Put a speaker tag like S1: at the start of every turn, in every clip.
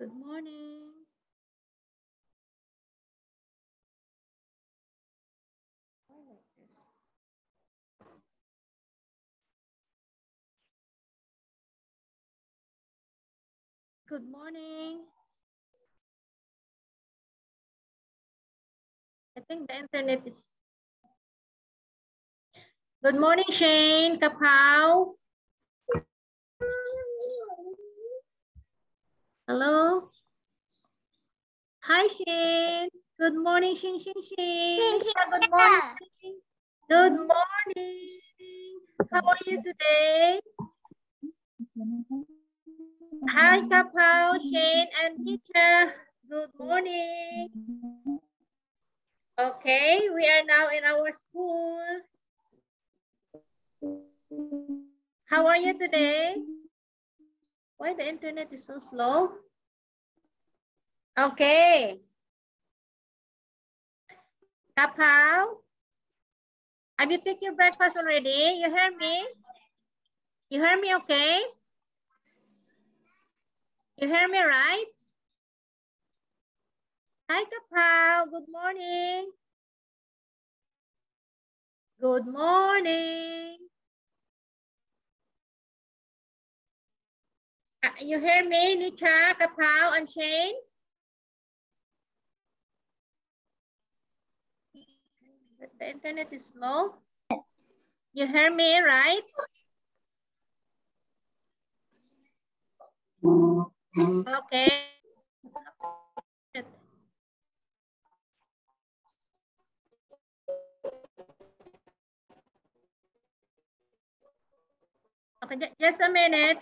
S1: Good morning. Good morning. I think the internet is... Good morning, Shane, Kapow. Hello. Hi, Shane. Good morning, Shing, Shing, Shing. Good morning. Good morning. How are you today? Hi, Kapow, Shane, and teacher. Good morning. Okay, we are now in our school. How are you today? Why the internet is so slow? Okay. Kapow, have you taken your breakfast already? You hear me? You hear me okay? You hear me right? Hi, Kapow. Good morning. Good morning. You hear me, Nitra, Kapow, and Shane? The internet is slow. You hear me, right? Okay. Okay, just a minute.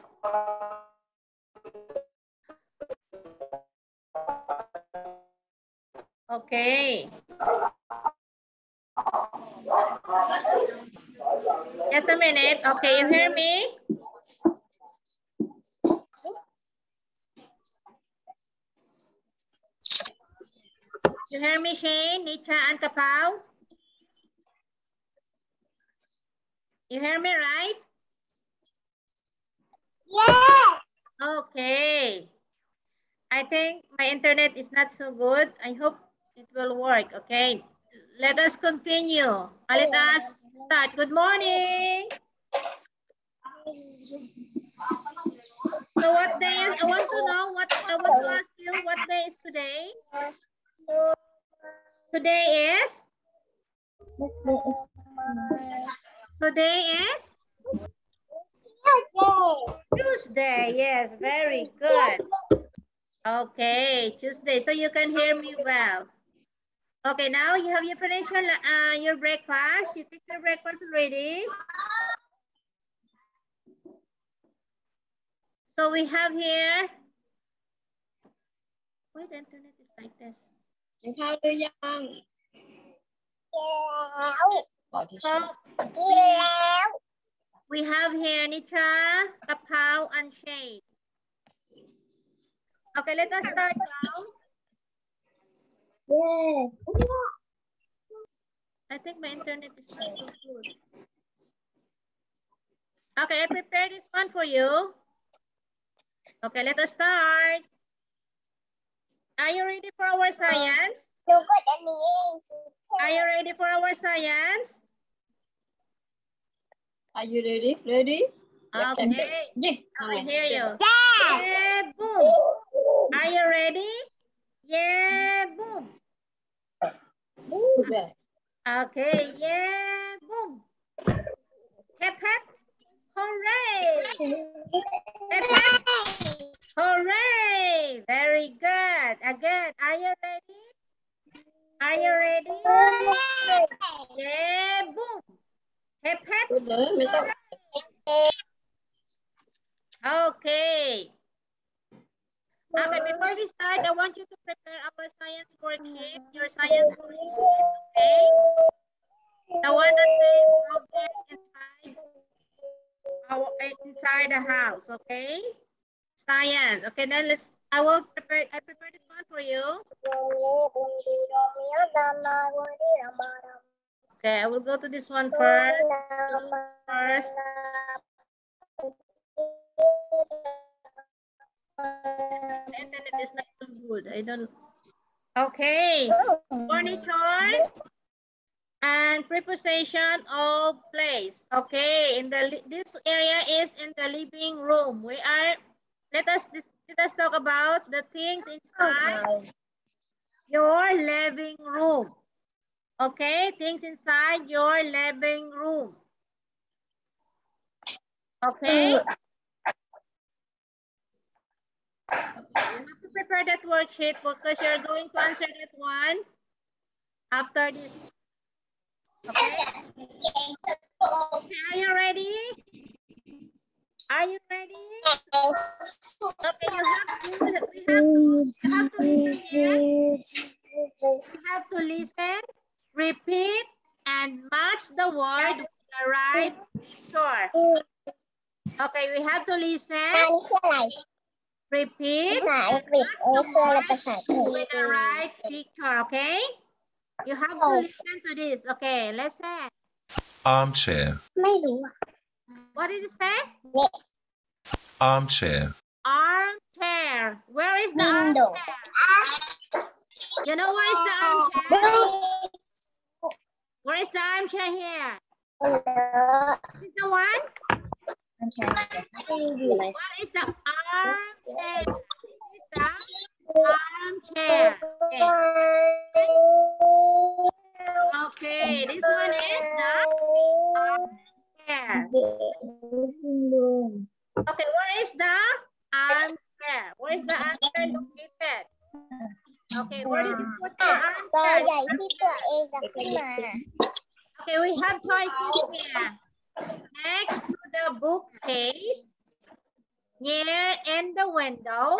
S1: Okay. Just a minute. Okay, you hear me? You hear me, Shane, Nitra, and Kapow? You hear me, right? Yeah. Okay. I think my internet is not so good. I hope it will work. Okay. Let us continue. Let us start. Good morning. So what day is, I want to know what, I want to ask you, what day is today? Today is? Today is? Tuesday. Yes, very good. Okay, Tuesday. So you can hear me well. Okay, now you have you finished your breakfast? You take your breakfast already? So we have here. Why the internet is like this? We have here Nitra, Kapow, and Shane. Okay, let us start now. I think my internet is not so good. Okay, I prepared this one for you. Okay, let us start. Are you ready for our science? Are you ready for our science?
S2: Are you ready? Ready?
S1: Okay.
S2: Yeah.
S1: I hear you. Yeah, boom. Are you ready? Yeah, boom. Okay, yeah, boom. Hep, hep. Hooray. Hep, hep. Hooray. Very good. Again, are you ready? Are you ready? Yeah, boom. Hep, hep. Hooray. Okay. Okay, before we start, I want you to prepare our science worksheet, your science worksheet, okay? The one that says object inside the house, okay? Science. Okay, then I prepared this one for you. Okay, I will go to this one first. internet is not so good. I don't. Okay. Furniture and preposition of place. Okay. In the this area is in the living room. We are. Let us talk about the things inside your living room. Okay, things inside your living room. Okay. You have to prepare that worksheet because you're going to answer that one after this. Okay. Okay, are you ready? Are you ready? Okay, you have to listen, repeat, and match the word with the right picture. Okay, we have to listen, repeat, and match the word with the right picture. Okay, you have to listen to this. Okay, listen.
S3: Armchair.
S1: What did it say?
S3: Armchair.
S1: Armchair. Where is the armchair? You know where is the armchair? Where is the armchair here? Is the one? What is the armchair? This is the armchair. Okay, this one is the armchair. Okay, where is the armchair? Where is the armchair located? Okay, where did you put the armchair? Okay, we have choices here. Next to the bookcase, near in the window,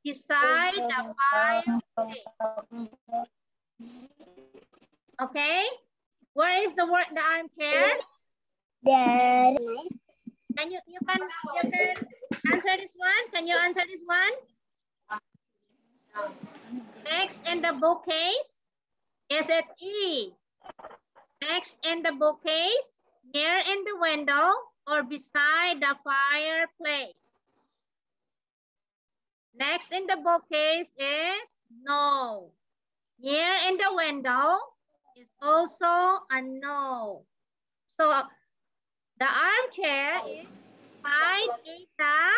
S1: beside the fireplace. Okay, where is the armchair? And you can answer this one. Can you answer this one? Next in the bookcase, is it E? Next in the bookcase, near in the window, or beside the fireplace? Next in the bookcase is no. Near in the window is also a no. So the armchair is beside the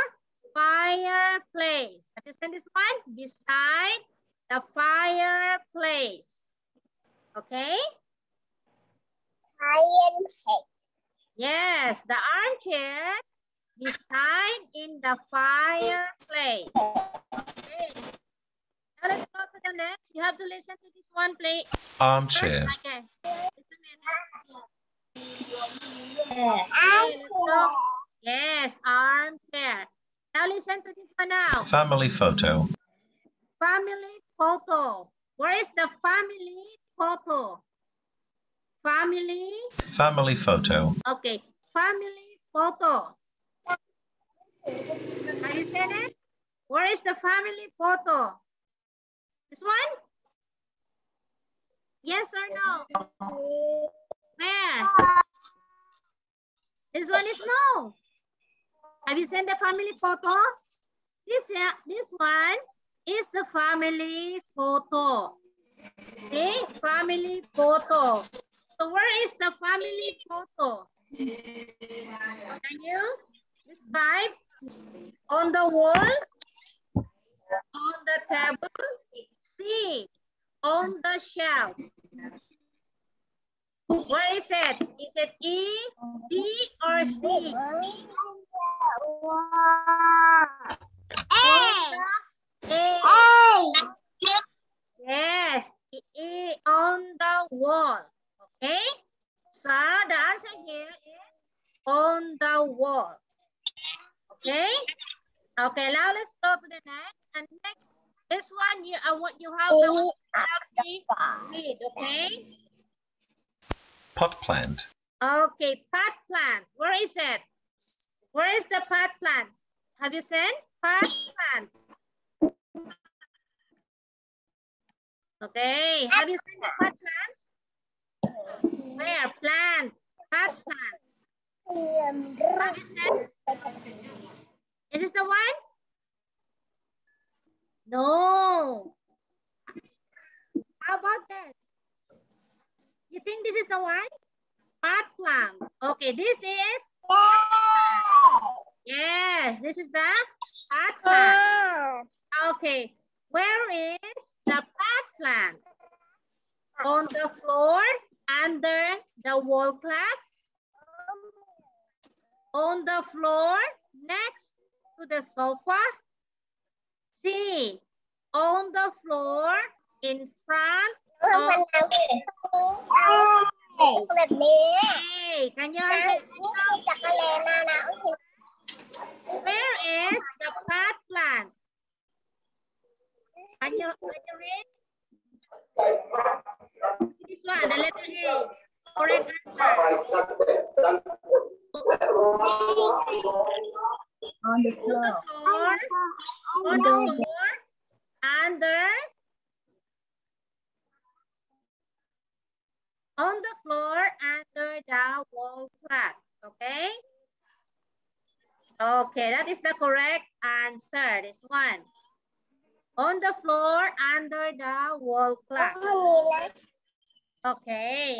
S1: fireplace. Have you seen this one? Beside the fireplace. Okay? Yes, the armchair beside in the fireplace. Okay. Now let's go to the next. You have to listen to this one, please.
S3: Armchair.
S1: First, okay. Okay, let's go. Yes, armchair. Now listen to this one now.
S3: Family photo.
S1: Family photo. Where is the family photo? Family.
S3: Family photo.
S1: Okay, family photo. Have you seen it? Where is the family photo? This one? Yes or no? Where? This one is no. Have you seen the family photo? This one is the family photo. Okay, family photo. So where is the family photo? Can you describe? On the wall? On the table? C. On the shelf. Where is it? Is it E, B, or C? A. Yes, E on the wall. Okay? So the answer here is on the wall. Okay? Okay, now let's go to the next. And next, this one you have to read, okay?
S3: Pot plant.
S1: Okay, pot plant. Where is it? Where is the pot plant? Have you seen pot plant? Okay, have you seen the pot plant? Where? Plant. Pot plant. Have you seen? Is this the one? No. How about that? You think this is the one? Pot plant. Okay, this is? Yes, this is the pot plant. Okay, where is the pot plant? On the floor, under the wall clock? On the floor, next to the sofa? C. On the floor, in front of... Hey, can you answer? Where is the pot plant? Can you read? This one, the letter A. Correct answer.
S2: On the floor.
S1: On the floor, under. On the floor, under the wall clock. Okay? Okay, that is the correct answer. This one. On the floor, under the wall clock. Okay.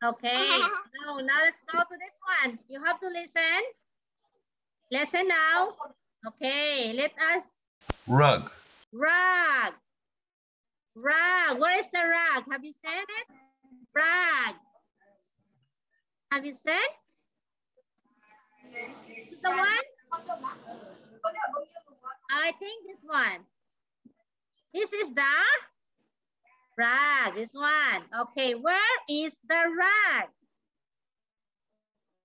S1: Okay. Now let's go to this one. You have to listen. Listen now. Okay, let us.
S3: Rug.
S1: Rug. Rug. Where is the rug? Have you said it? Rug. Have you said? This is the one? I think this one. This is the rug. This one. Okay, where is the rug?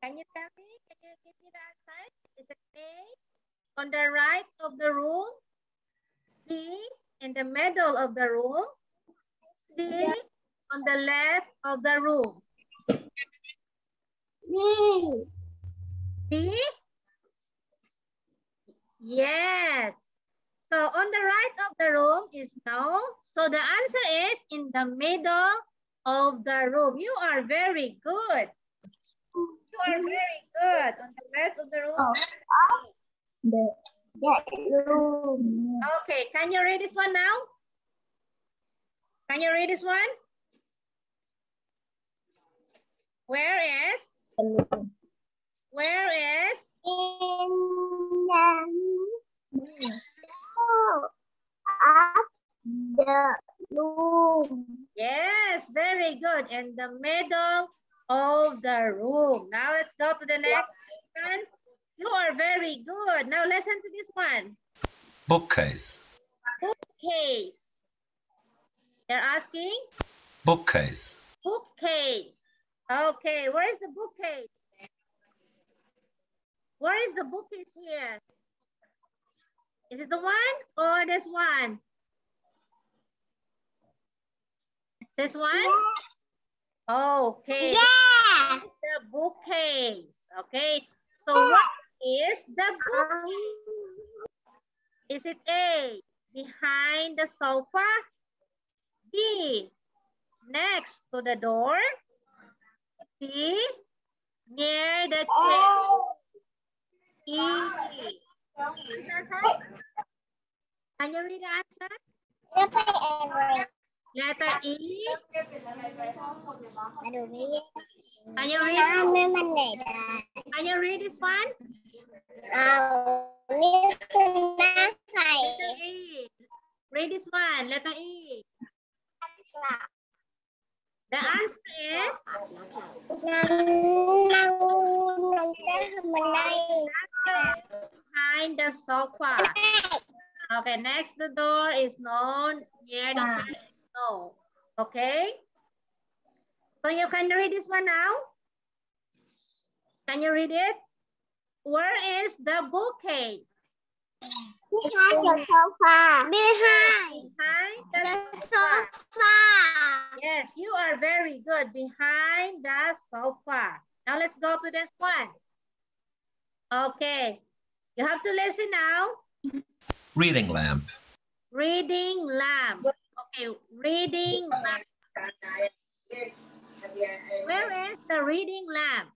S1: Can you tell me? Can you give me the answer? Is it A on the right of the room? B in the middle of the room? C on the left of the room?
S2: B.
S1: B? Yes. So on the right of the room is no. So the answer is in the middle of the room. You are very good. You are very good. On the left of the room.
S2: The room.
S1: Okay, can you read this one now? Can you read this one? Where is? Where is?
S2: In the of the room.
S1: Yes, very good. In the middle of the room. Now let's go to the next one. You are very good. Now listen to this one.
S3: Bookcase.
S1: Bookcase. They're asking?
S3: Bookcase.
S1: Bookcase. Okay, where is the bookcase? Where is the bookcase here? Is it the one or this one? This one? Okay.
S2: Yeah.
S1: The bookcase. Okay. So what is the bookcase? Is it A, behind the sofa? B, next to the door? C, near the chair? E. Can you read the answer? Letter E. Can you read? Can you read this one? Letter E. Read this one. Letter E. The answer is behind the sofa. Okay, next the door is no, near the chair is no. Okay. So you can read this one now? Can you read it? Where is the bookcase?
S2: Behind the sofa.
S1: Behind the sofa. Yes, you are very good. Behind the sofa. Now let's go to this one. Okay. You have to listen now.
S3: Reading lamp.
S1: Reading lamp. Okay, reading lamp. Where is the reading lamp?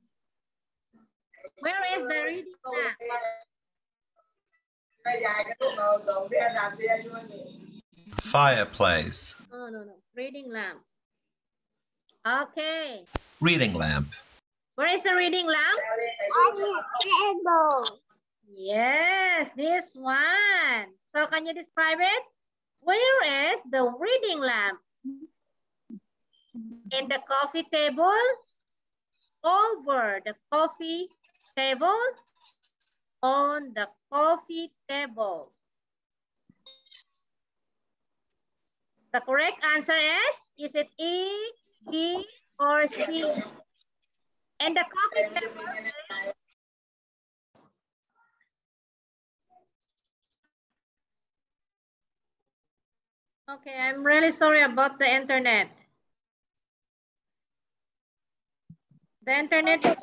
S1: Where is the reading lamp?
S3: Fireplace.
S1: No. Reading lamp. Okay.
S3: Reading lamp.
S1: Where is the reading lamp?
S2: On the table.
S1: Yes, this one. So can you describe it? Where is the reading lamp? In the coffee table? Over the coffee table? On the coffee table. The correct answer is it E, B, or C? And the coffee table is... Okay, I'm really sorry about the internet. The internet... Okay,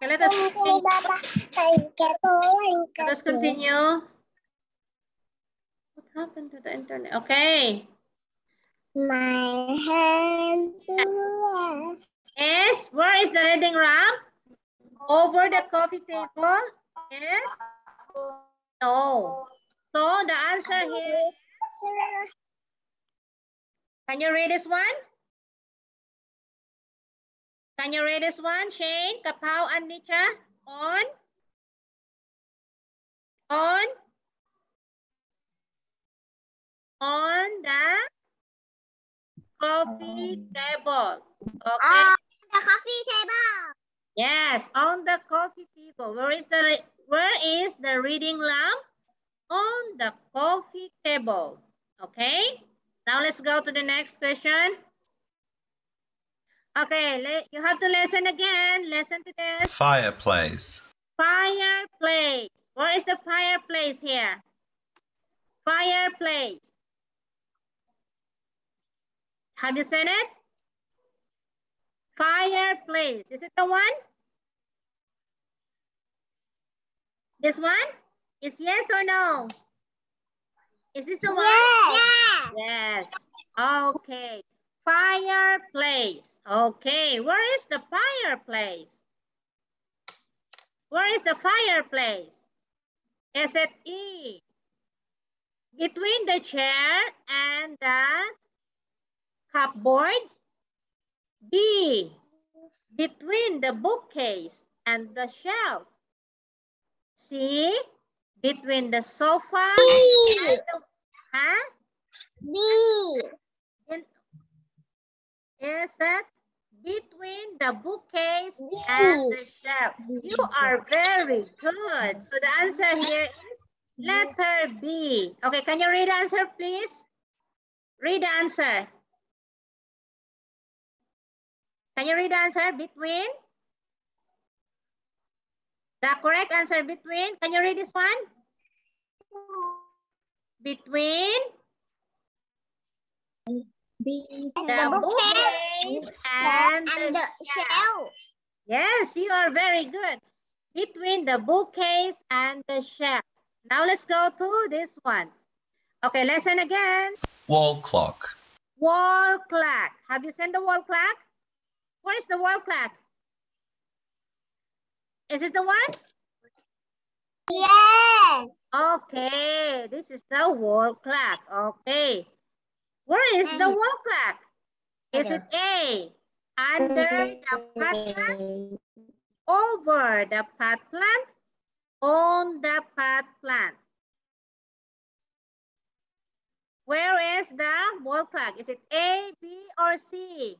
S1: let us continue. What happened to the internet? Okay.
S2: My hand.
S1: Yes, where is the reading lamp? Over the coffee table? Yes? No. So the answer here is... Can you read this one? Can you read this one, Shane, Kapow, and Nicha? On the coffee table. Okay.
S2: The coffee table.
S1: Yes, on the coffee table. Where is the reading lamp? On the coffee table. Okay. Now let's go to the next question. Okay, you have to listen again. Listen to this.
S3: Fireplace.
S1: Fireplace. Where is the fireplace here? Fireplace. Have you seen it? Fireplace. Is it the one? This one? Is yes or no? Is this the one?
S2: Yes.
S1: Yes. Okay. Fireplace. Okay. Where is the fireplace? Where is the fireplace? Is it E? Between the chair and the cupboard? B. Between the bookcase and the shelf? C. Between the sofa and the... Huh?
S2: B.
S1: Is it between the bookcase and the shelf? You are very good. So the answer here is letter B. Okay, can you read the answer, please? Read the answer. Can you read the answer? Between? The correct answer between. Can you read this one? Between the bookcase and the shelf. Yes, you are very good. Between the bookcase and the shelf. Now let's go to this one. Okay, listen again.
S3: Wall clock.
S1: Wall clock. Have you seen the wall clock? Where is the wall clock? Is it the one?
S2: Yes.
S1: Okay, this is the wall clock. Okay. Where is the wall clock? Is it A, under the pot plant, over the pot plant, on the pot plant? Where is the wall clock? Is it A, B, or C?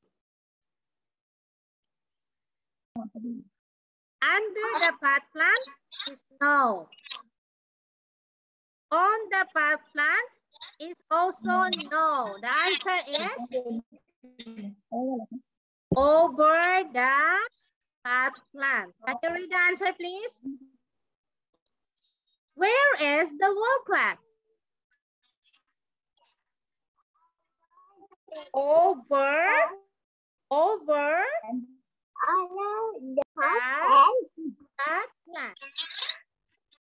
S1: Under the pot plant is no. On the pot plant is also no. The answer is over the pot plant. Can you read the answer, please? Where is the wall clock? Over the pot plant.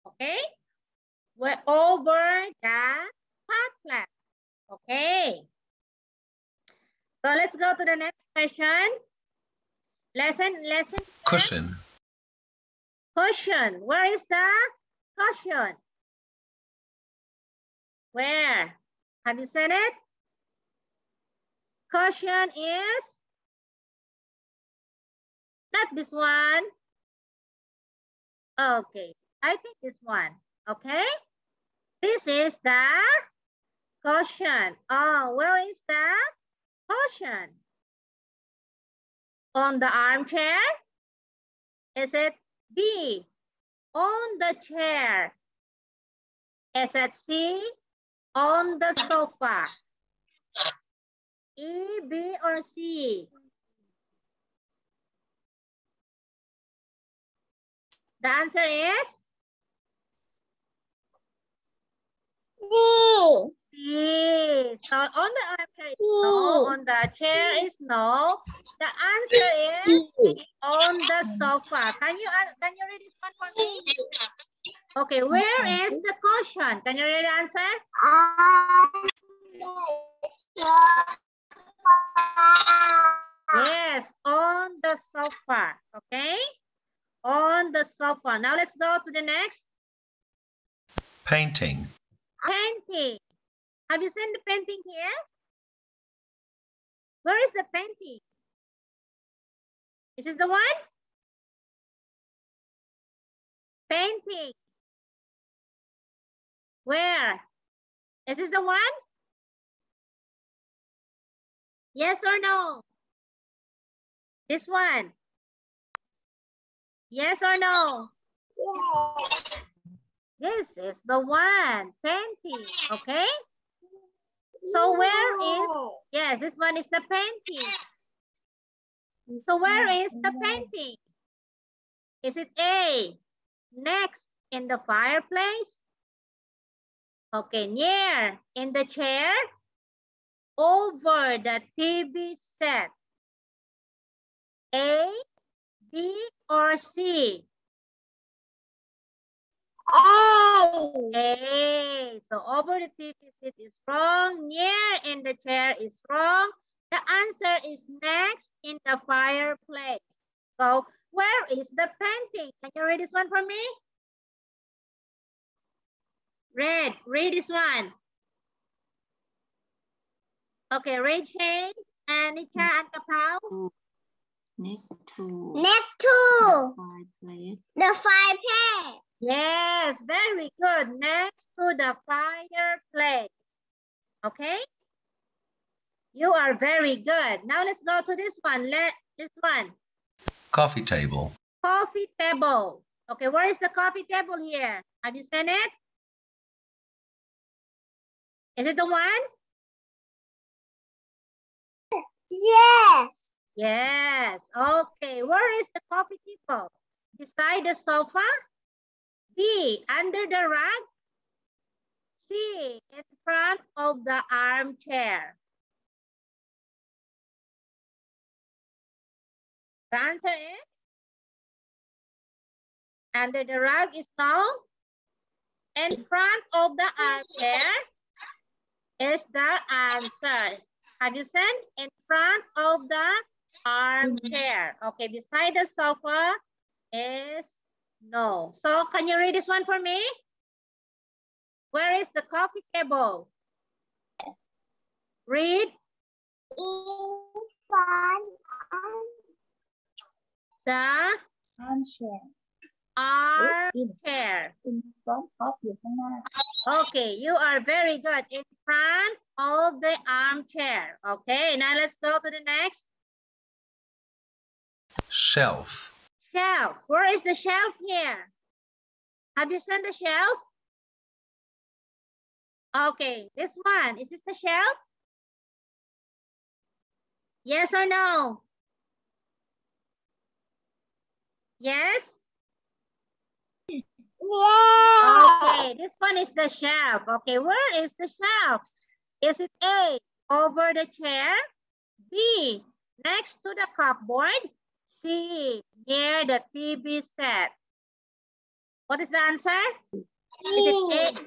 S1: Okay? We're over the pot plant. Okay. So let's go to the next question. Lesson.
S3: Cushion.
S1: Cushion. Where is the cushion? Where? Have you seen it? Cushion is not this one. Okay, I think this one. Okay, this is the cushion. Oh, where is the cushion? On the armchair? Is it B? On the chair? Is it C? On the sofa? E, B, or C? The answer is
S2: C.
S1: C. So on the armchair is no, on the chair is no. The answer is on the sofa. Can you read this one for me? Okay, where is the cushion? Can you read the answer? Yes, on the sofa. Okay, on the sofa. Now let's go to the next.
S3: Painting.
S1: Painting. Have you seen the painting here? Where is the painting? Is this the one? Painting. Where? Is this the one? Yes or no? This one? Yes or no? This is the one, painting, okay? So where is, yes, this one is the painting. So where is the painting? Is it A, next in the fireplace? Okay, near in the chair? Over the TV set? A, B, or C? A. So over the TV set is wrong. Near in the chair is wrong. The answer is next in the fireplace. So where is the painting? Can you read this one for me? Read this one. Okay, read Shane and Nicha and Kapau.
S4: Next to
S2: The fireplace.
S1: Yes, very good. Next to the fireplace. Okay? You are very good. Now let's go to this one. This one.
S3: Coffee table.
S1: Coffee table. Okay, where is the coffee table here? Have you seen it? Is it the one?
S2: Yes.
S1: Yes. Okay, where is the coffee table? Beside the sofa? B, under the rug? C, in front of the armchair? The answer is? Under the rug is no. In front of the armchair is the answer. Have you said in front of the armchair? Okay, beside the sofa is no. So can you read this one for me? Where is the coffee table? Read.
S2: In front of
S1: The
S4: armchair.
S1: armchair.
S4: In front ofอยู่ข้างหน้า
S1: Okay, you are very good. In front of the armchair. Okay, now let's go to the next.
S3: Shelf.
S1: Shelf. Where is the shelf here? Have you seen the shelf? Okay, this one. Is this the shelf? Yes or no? Yes?
S2: Yeah.
S1: Okay, this one is the shelf. Okay, where is the shelf? Is it A, over the chair? B, next to the cupboard? C, near the TV set? What is the answer? Is it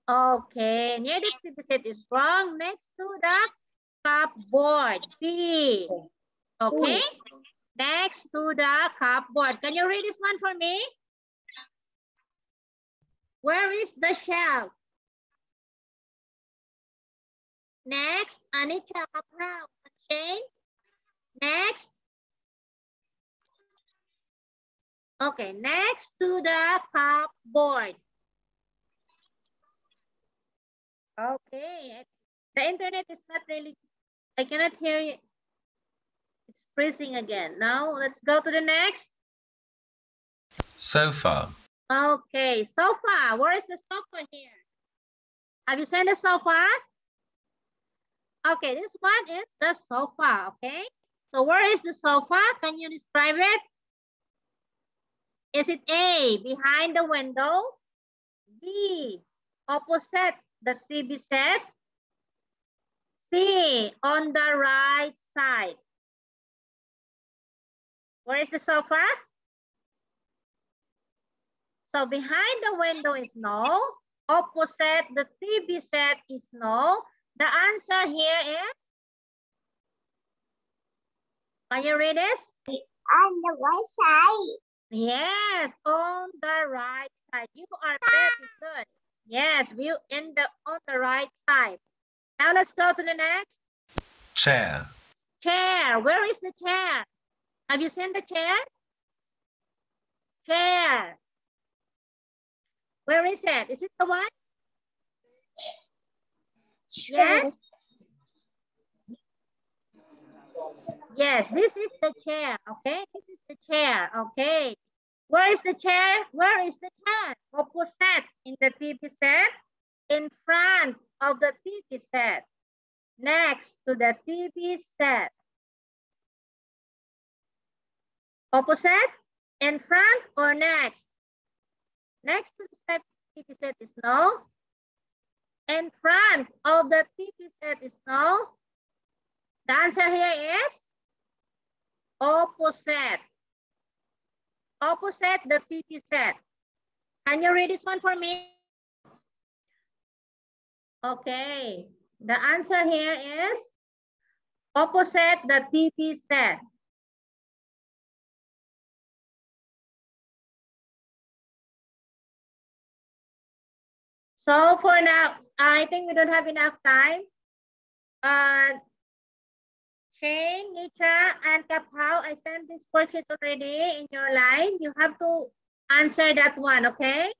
S1: A? Okay, near the TV set is wrong. Next to the cupboard. B. Okay? Next to the cupboard. Can you read this one for me? Where is the shelf? Next, Anitra, Kaprao, Shane. Next. Okay, next to the cupboard. Okay, the internet is not really, I cannot hear you. It's freezing again. Now, let's go to the next.
S3: Sofa.
S1: Okay, sofa. Where is the sofa here? Have you seen the sofa? Okay, this one is the sofa, okay? So where is the sofa? Can you describe it? Is it A, behind the window? B, opposite the TV set? C, on the right side? Where is the sofa? So behind the window is no. Opposite the TV set is no. The answer here is? Can you read this?
S2: On the right side.
S1: Yes, on the right side. You are very good. Yes, on the right side. Now let's go to the next.
S3: Chair.
S1: Chair. Where is the chair? Have you seen the chair? Chair. Where is it? Is it the one? Yes? Yes, this is the chair, okay? This is the chair, okay? Where is the chair? Where is the chair? Opposite in the TV set, in front of the TV set, next to the TV set. Opposite, in front, or next? Next to the TV set is no. In front of the TV set is no. The answer here is opposite. Opposite the TV set. Can you read this one for me? Okay. The answer here is opposite the TV set. So for now, I think we don't have enough time. Shane, Nitra, and Kaphao, I sent this worksheet already in your line. You have to answer that one, okay?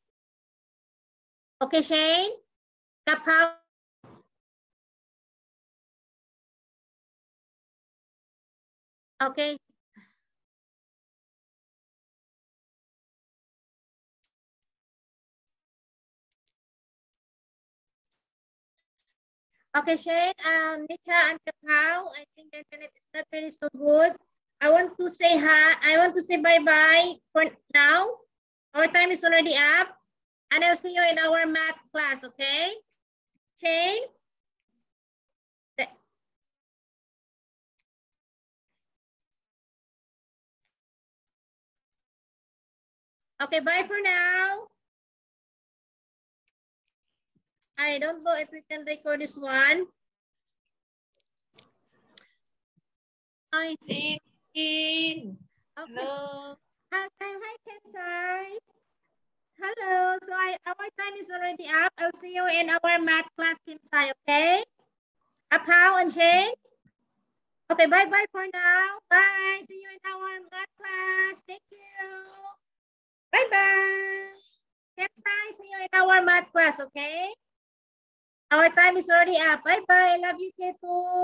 S1: Okay, Shane, Kaphao. Okay. Okay, Shane, Nitra, and Kaphao, I think the internet is not really so good. I want to say hi. I want to say bye-bye for now. Our time is already up. And I'll see you in our math class, okay? Shane? Okay, bye for now. I don't know if we can record this one. Okay. Hello. Hi, Kensai. Hello. So our time is already up. I'll see you in our math class, Kensai, okay? Kaphao and Shane. Okay, bye-bye for now. Bye. See you in our math class. Thank you. Bye-bye. Kensai, see you in our math class, okay? Our time is already up. Bye-bye. I love you, Ketu.